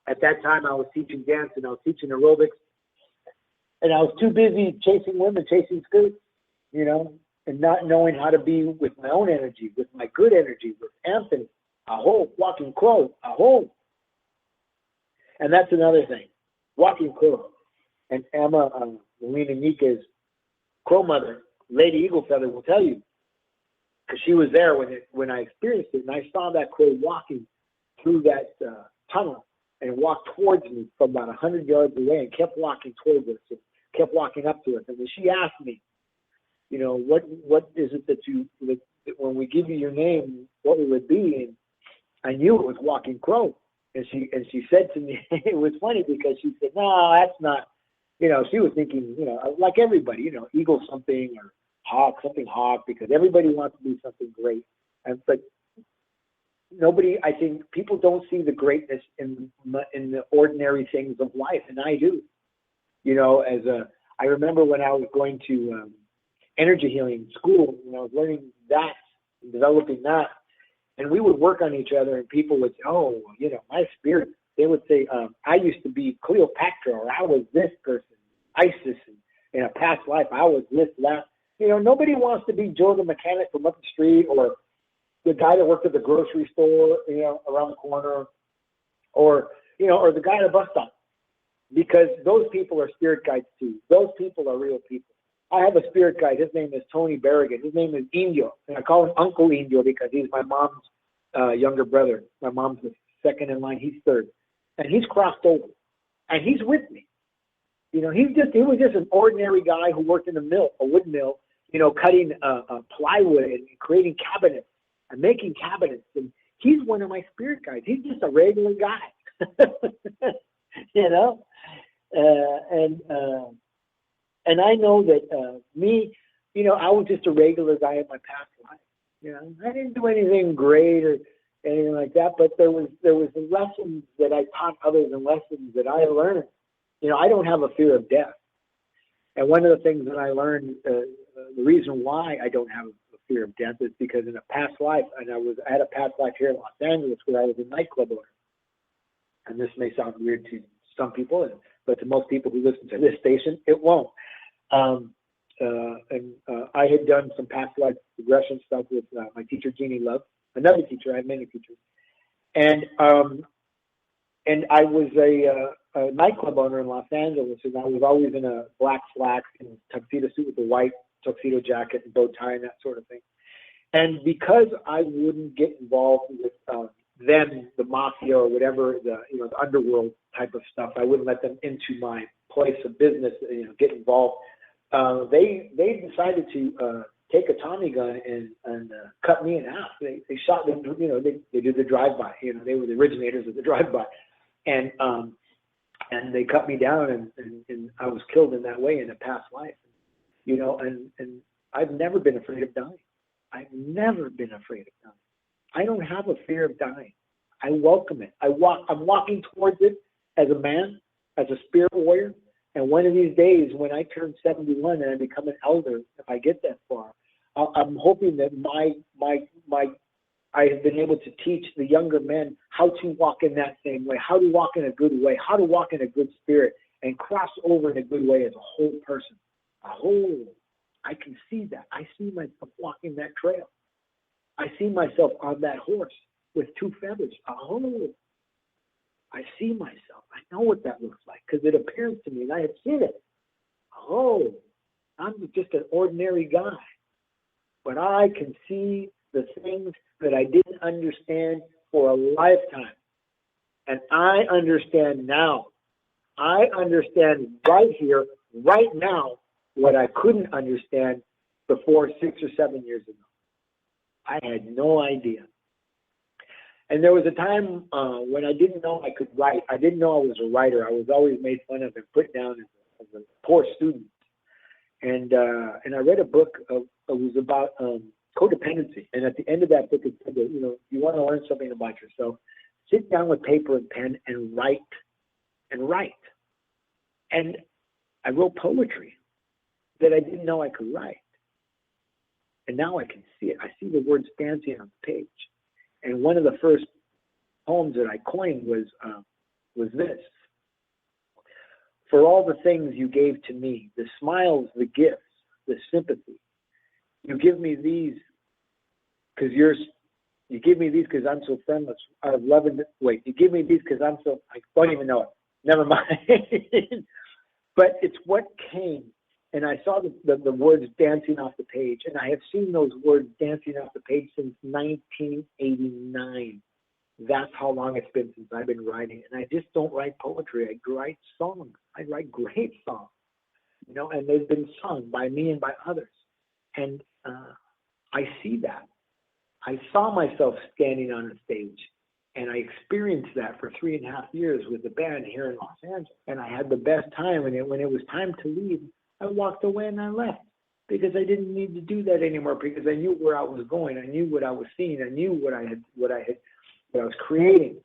B: At that time, I was teaching dance and I was teaching aerobics, and I was too busy chasing women, chasing skirts, and not knowing how to be with my own energy, with my good energy, with Anthony, aho, walking crow, aho. And that's another thing, walking crow. And Emma, Melina Nika's crow mother, Lady Eagle Feather, will tell you, because she was there when I experienced it, and I saw that crow walking through that tunnel and walked towards me from about 100 yards away and kept walking towards us and kept walking up to us. And when she asked me, what is it that when we give you your name, what will it be? And I knew it was Walking Crow. And she said to me, it was funny because she said, no, that's not, she was thinking, like everybody, eagle something or something hawk, because everybody wants to be something great. But nobody, I think people don't see the greatness in the ordinary things of life. And I do, I remember when I was going to energy healing school, I was learning that and developing that. And we would work on each other, and people would say, oh, my spirit. They would say, I used to be Cleopatra, or I was this person, Isis, and in a past life, I was this, that. Nobody wants to be Joe the mechanic from up the street, or the guy that worked at the grocery store, around the corner, or the guy at a bus stop, because those people are spirit guides too. Those people are real people. I have a spirit guide. His name is Tony Berrigan. His name is Indio, and I call him Uncle Indio because he's my mom's younger brother. My mom's the second in line. He's third, and he's crossed over, and he's with me. He was just an ordinary guy who worked in a mill, a wood mill, cutting plywood and creating cabinets and making cabinets. And he's one of my spirit guides. He's just a regular guy, and I know that me, I was just a regular guy in my past life. I didn't do anything great or anything like that, but there was lessons that I taught others and lessons that I learned. I don't have a fear of death. And one of the things that I learned, the reason why I don't have a fear of death is because in a past life, and I had a past life here in Los Angeles where I was a nightclub owner. And this may sound weird to some people, but to most people who listen to this station, it won't. I had done some past life regression stuff with my teacher, Jeannie Love, another teacher. I have many teachers. And I was a nightclub owner in Los Angeles, and I was always in a black slacks and tuxedo suit with a white tuxedo jacket and bow tie and that sort of thing. And because I wouldn't get involved with them, the mafia or whatever, the underworld type of stuff, I wouldn't let them into my place of business, get involved. They decided to take a Tommy gun and cut me in half. They shot them, they did the drive-by. They were the originators of the drive-by. And they cut me down, and I was killed in that way in a past life. And I've never been afraid of dying. I've never been afraid of dying. I don't have a fear of dying. I welcome it. I'm walking towards it as a man, as a spirit warrior. And one of these days, when I turn 71 and I become an elder, if I get that far, I'm hoping that I have been able to teach the younger men how to walk in that same way, how to walk in a good way, how to walk in a good spirit, and cross over in a good way as a whole person. I can see that. I see myself walking that trail. I see myself on that horse with two feathers. I see myself. I know what that looks like because it appears to me and I have seen it. I'm just an ordinary guy. But I can see the things that I didn't understand for a lifetime. And I understand now. I understand right here, right now, what I couldn't understand before 6 or 7 years ago. I had no idea. And there was a time when I didn't know I could write. I didn't know I was a writer. I was always made fun of and put down as a poor student. And I read a book it was about codependency. And at the end of that book, it said that, you know, you want to learn something about yourself, sit down with paper and pen and write and write. And I wrote poetry that I didn't know I could write. And now I can see it. I see the words dancing on the page. And one of the first poems that I coined was this. For all the things you gave to me, the smiles, the gifts, the sympathy, you give me these because you give me these because I'm so friendless. Out of love and wait, you give me these because I'm so, I don't even know it. Never mind. But it's what came. And I saw the words dancing off the page. And I have seen those words dancing off the page since 1989. That's how long it's been since I've been writing. And I just don't write poetry. I write songs. I write great songs, you know, and they've been sung by me and by others. And I see that. I saw myself standing on a stage, and I experienced that for 3.5 years with the band here in Los Angeles. And I had the best time. And when it was time to leave, I walked away and I left because I didn't need to do that anymore because I knew where I was going. I knew what I was seeing. I knew what I was creating.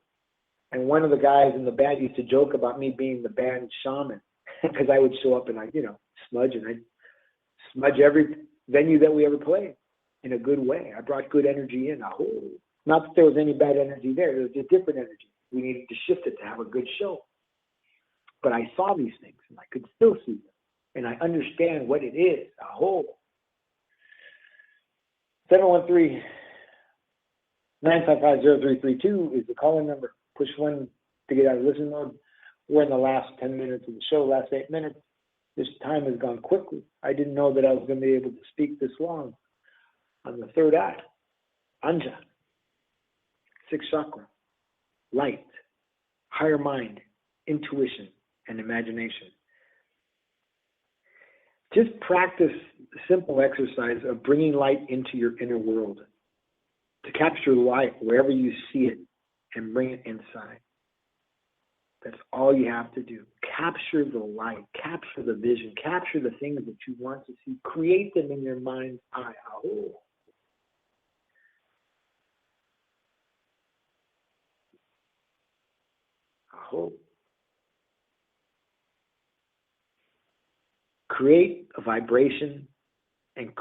B: And one of the guys in the band used to joke about me being the band shaman because I would show up and I'd smudge every venue that we ever played in a good way. I brought good energy in. Not that there was any bad energy there. There was just different energy. We needed to shift it to have a good show. But I saw these things and I could still see them. And I understand what it is. 713-955-0332 is the calling number. Push 1 to get out of listen mode. We're in the last 10 minutes of the show, last 8 minutes. This time has gone quickly. I didn't know that I was going to be able to speak this long on the third eye. Anja, 6th chakra, light, higher mind, intuition, and imagination. Just practice the simple exercise of bringing light into your inner world, to capture light wherever you see it and bring it inside. That's all you have to do. Capture the light, capture the vision, capture the things that you want to see. Create them in your mind's eye. Create a vibration and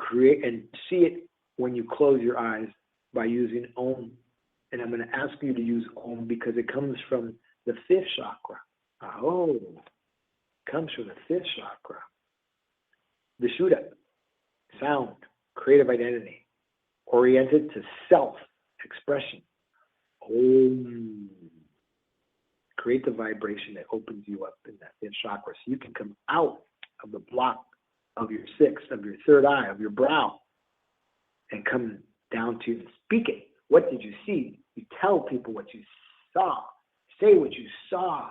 B: see it when you close your eyes by using Om. And I'm going to ask you to use Om because it comes from the 5th chakra. Comes from the 5th chakra. Vishuddha, sound, creative identity, oriented to self-expression. Om. Create the vibration that opens you up in that 5th chakra so you can come out of the block of your 6th, of your third eye, of your brow, and come down to speak it. What did you see? You tell people what you saw. Say what you saw.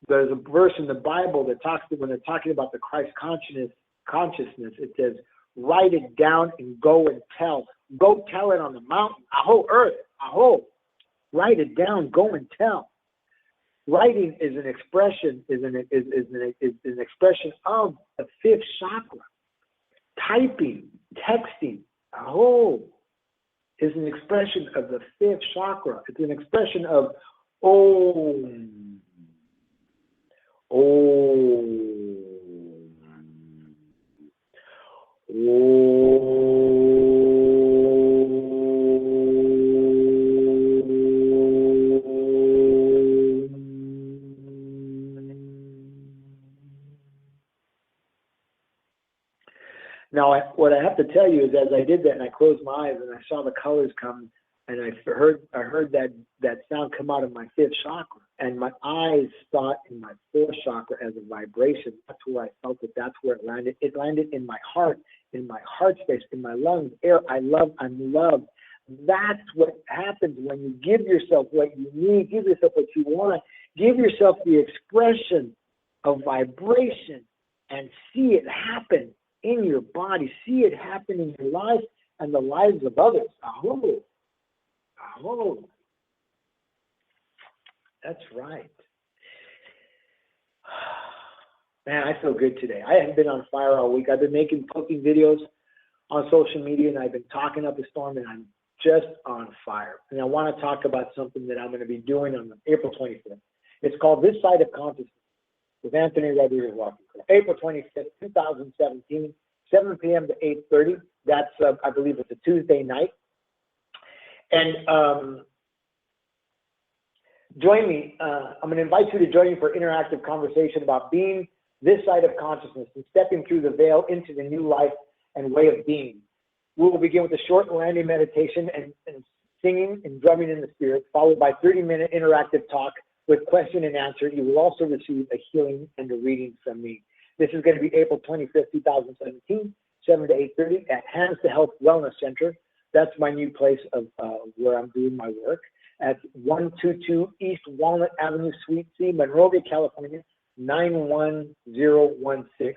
B: There's a verse in the Bible that talks when they're talking about the Christ consciousness, it says, write it down and go and tell. Go tell it on the mountain. Aho, earth. Aho. Write it down. Go and tell. Writing is an expression is an expression of the 5th chakra. Typing, texting, is an expression of the 5th chakra. It's an expression of Om. Om. Om. Now, what I have to tell you is, as I did that and I closed my eyes and I saw the colors come, and I heard that sound come out of my 5th chakra, and my eyes saw it in my 4th chakra as a vibration. That's where I felt it. That's where it landed. It landed in my heart space, in my lungs, air. I'm loved. That's what happens when you give yourself what you need, give yourself what you want, give yourself the expression of vibration, and see it happen in your body, see it happen in your life and the lives of others. Aho. Aho. That's right. Man, I feel good today. I haven't been on fire all week. I've been posting videos on social media, and I've been talking up a storm, and I'm just on fire. And I want to talk about something that I'm going to be doing on April 25th. It's called This Side of Consciousness with Anthony Rodriguez Walking. April 25th, 2017, 7 p.m. to 8:30. That's, I believe it's a Tuesday night. And join me. I'm going to invite you to join me for interactive conversation about being this side of consciousness and stepping through the veil into the new life and way of being. We will begin with a short landing meditation and singing and drumming in the spirit, followed by 30-minute interactive talk with question and answer. You will also receive a healing and a reading from me. This is going to be April 25th, 2017, 7 to 8:30 at Hands to Health Wellness Center. That's my new place of where I'm doing my work at 122 East Walnut Avenue, Suite C, Monrovia, California, 91016.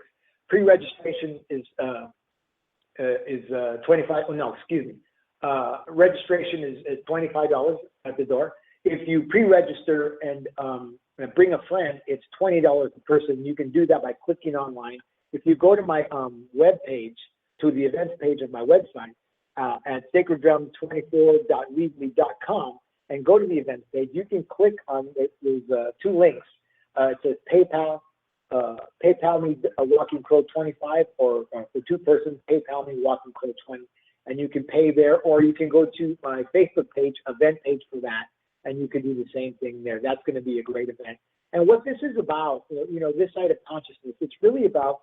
B: Pre-registration is 25. Oh, no, excuse me. Registration is $25 at the door. If you pre-register and bring a friend, it's $20 a person. You can do that by clicking online. If you go to my web page, to the events page of my website at sacreddrum24.weebly.com and go to the events page, you can click on there's two links. It says PayPal me a Walking Crow 25, or for two persons, PayPal me Walking Crow 20, and you can pay there, or you can go to my Facebook page, event page for that, and you can do the same thing there. That's going to be a great event. And what this is about, this side of consciousness, it's really about,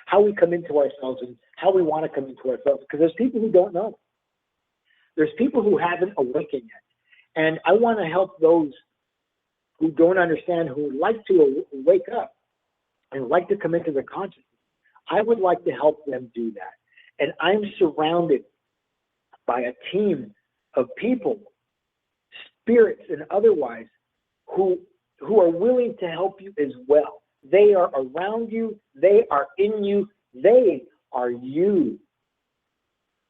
B: how we come into ourselves and how we want to come into ourselves, because there's people who don't know. There's people who haven't awakened yet. And I want to help those who don't understand, who would like to wake up and like to come into their consciousness. I would like to help them do that. And I'm surrounded by a team of people, spirits and otherwise, who are willing to help you as well. They are around you. They are in you. They are you.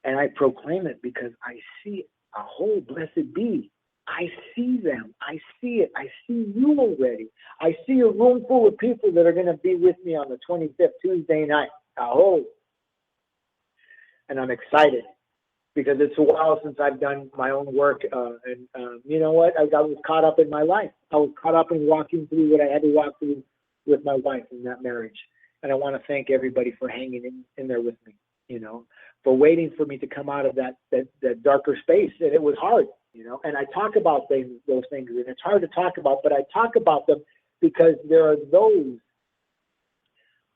B: And I proclaim it because I see it. A whole blessed be. I see them. I see it. I see you already. I see a room full of people that are going to be with me on the 25th, Tuesday night. Aho. And I'm excited because it's a while since I've done my own work. And you know what? I was caught up in my life. I was caught up in walking through what I had to walk through with my wife in that marriage. And I want to thank everybody for hanging in there with me, for waiting for me to come out of that darker space. And it was hard, and I talk about those things, and it's hard to talk about, but I talk about them because there are those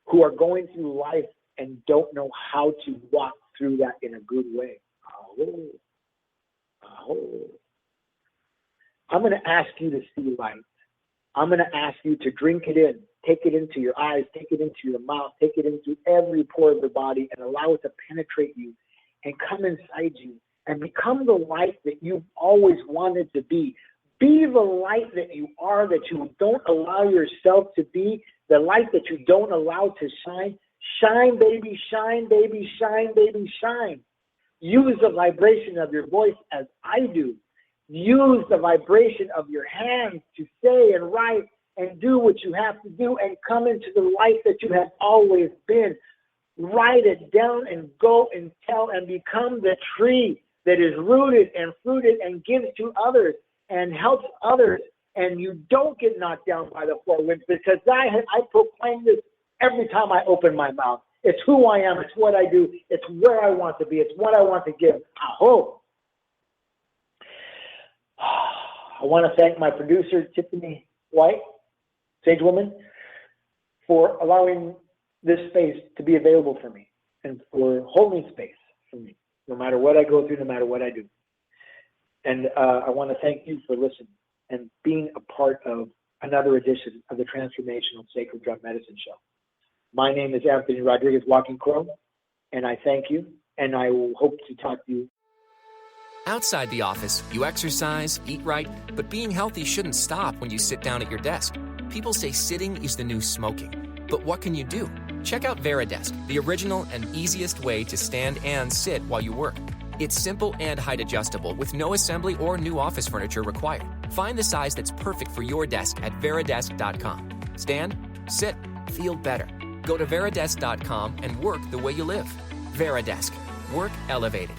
B: who are going through life and don't know how to walk through that in a good way. I'm going to ask you to see light. I'm going to ask you to drink it in. Take it into your eyes, take it into your mouth, take it into every pore of your body, and allow it to penetrate you and come inside you and become the light that you've always wanted to be. Be the light that you are, that you don't allow yourself to be, the light that you don't allow to shine. Shine, baby, shine, baby, shine, baby, shine. Use the vibration of your voice as I do. Use the vibration of your hands to say and write and do what you have to do and come into the light that you have always been. Write it down and go and tell and become the tree that is rooted and fruited and gives to others and helps others. And you don't get knocked down by the four winds, because I proclaim this every time I open my mouth. It's who I am. It's what I do. It's where I want to be. It's what I want to give. Aho. I want to thank my producer, Tiffany White, Sage Woman, for allowing this space to be available for me and for holding space for me, no matter what I go through, no matter what I do. And I want to thank you for listening and being a part of another edition of the Transformational Sacred Drum Medicine Show. My name is Anthony Rodriguez Walking Crow, and I thank you, and I will hope to talk to you
C: Outside the office, you exercise, eat right, but being healthy shouldn't stop when you sit down at your desk. People say sitting is the new smoking. But what can you do? Check out VeriDesk, the original and easiest way to stand and sit while you work. It's simple and height adjustable with no assembly or new office furniture required. Find the size that's perfect for your desk at veridesk.com. Stand, sit, feel better. Go to veridesk.com and work the way you live. VeriDesk. Work elevated.